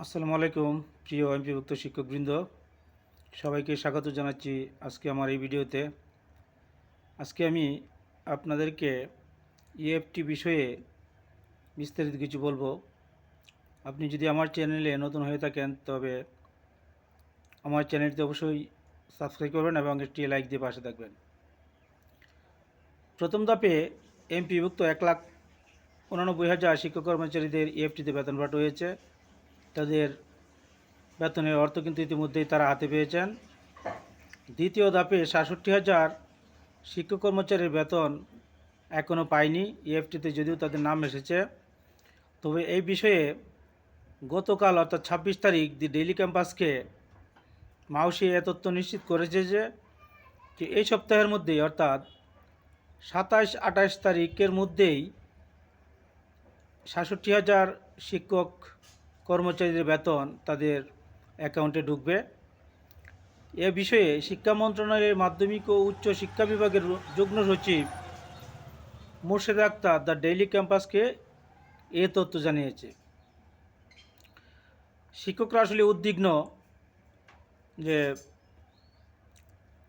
আসসালামু আলাইকুম প্রিয় এমপিভুক্ত শিক্ষকবৃন্দ, সবাইকে স্বাগত জানাচ্ছি আজকে আমার এই ভিডিওতে। আজকে আমি আপনাদেরকে ইএফটি বিষয়ে বিস্তারিত কিছু বলবো। আপনি যদি আমার চ্যানেলে নতুন হয়ে থাকেন তবে আমার চ্যানেলটি অবশ্যই সাবস্ক্রাইব করবেন এবং একটি লাইক দিয়ে পাশে থাকবেন। প্রথম ধাপে এমপিভুক্ত 1,89,000 শিক্ষক কর্মচারীদের ইএফটিতে বেতন ভাট হয়েছে। তাদের বেতনের অর্থ কিন্তু ইতিমধ্যেই তারা হাতে পেয়েছেন। দ্বিতীয় ধাপে 67,000 শিক্ষক কর্মচারীর বেতন এখনও পায়নি ইএফটিতে, যদিও তাদের নাম এসেছে। তবে এই বিষয়ে গতকাল অর্থাৎ 26 তারিখ দি ডেইলি ক্যাম্পাসকে মাউসি এ তথ্য নিশ্চিত করেছে যে এই সপ্তাহের মধ্যেই অর্থাৎ 27-28 তারিখের মধ্যেই 67,000 শিক্ষক কর্মচারীদের বেতন তাদের অ্যাকাউন্টে ঢুকবে। এ বিষয়ে শিক্ষা মন্ত্রণালয়ের মাধ্যমিক ও উচ্চ শিক্ষা বিভাগের যুগ্ম সচিব মোর্শেদ আক্তার দ্য ডেইলি ক্যাম্পাসকে এ তথ্য জানিয়েছে। শিক্ষকরা আসলে উদ্বিগ্ন যে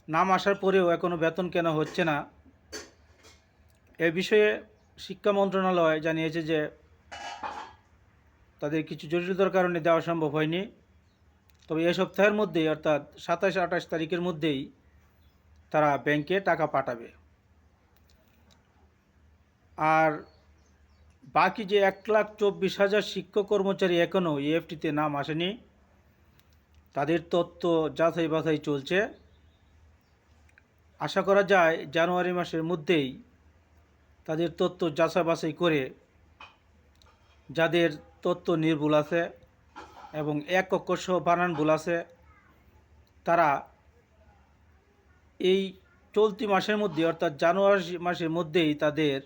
নাম আসার পরেও এখনও বেতন কেন হচ্ছে না। এ বিষয়ে শিক্ষা মন্ত্রণালয় জানিয়েছে যে তাদের কিছু জটিলতার কারণে দেওয়া সম্ভব হয়নি। তবে এ সপ্তাহের মধ্যেই অর্থাৎ 27-28 তারিখের মধ্যেই তারা ব্যাংকে টাকা পাঠাবে। আর বাকি যে 1,24,000 শিক্ষক কর্মচারী এখনও ইএফটিতে নাম আসেনি, তাদের তথ্য যাচাই বাছাই চলছে। আশা করা যায় জানুয়ারি মাসের মধ্যেই তাদের তথ্য যাচাই বাছাই করে যাদের তথ্য নির্ভুল আছে এবং এক অক্ষরসহ বানান ভুল আছে, তারা এই চলতি মাসের মধ্যে অর্থাৎ জানুয়ারি মাসের মধ্যেই তাদের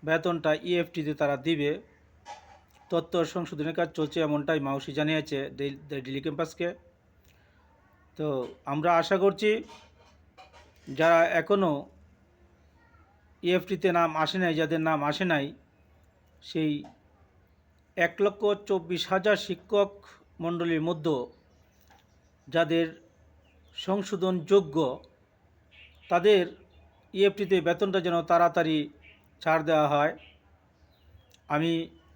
বেতনটা ইএফটিতে তারা দিবে। তথ্য সংশোধনের কাজ চলছে, এমনটাই মাউসি জানিয়েছে ডেইলি ক্যাম্পাসকে। তো আমরা আশা করছি যারা এখনও ইএফটিতে নাম আসে নাই, যাদের নাম আসে নাই, সেই 1,24,000 শিক্ষক মণ্ডলীর মধ্যে যাদের সংশোধনযোগ্য তাদের ইএফটিতে বেতনটা যেন তাড়াতাড়ি ছাড় দেওয়া হয়। আমি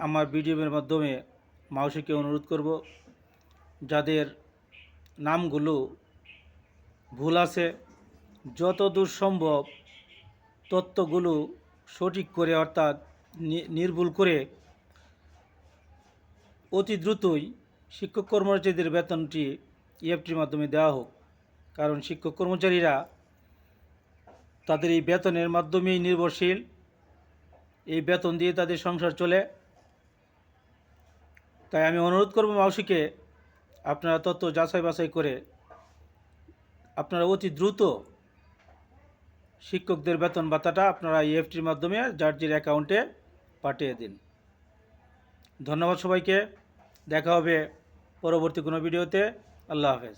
আমার ভিডিওর মাধ্যমে মাউসিকে অনুরোধ করব, যাদের নামগুলো ভুল আছে যতদূর সম্ভব তথ্যগুলো সঠিক করে অর্থাৎ নির্ভুল করে অতি দ্রুতই শিক্ষক কর্মচারীদের বেতনটি ইএফটির মাধ্যমে দেওয়া হোক। কারণ শিক্ষক কর্মচারীরা তাদের এই বেতনের মাধ্যমেই নির্ভরশীল, এই বেতন দিয়ে তাদের সংসার চলে। তাই আমি অনুরোধ করব মাউসিকে, আপনারা তথ্য যাচাই বাছাই করে আপনারা অতি দ্রুত শিক্ষকদের বেতন ভাতাটা আপনারা ইএফটির মাধ্যমে যার যার অ্যাকাউন্টে পাঠিয়ে দিন। ধন্যবাদ সবাইকে। দেখা হবে পরবর্তী কোনো ভিডিওতে। আল্লাহ হাফেজ।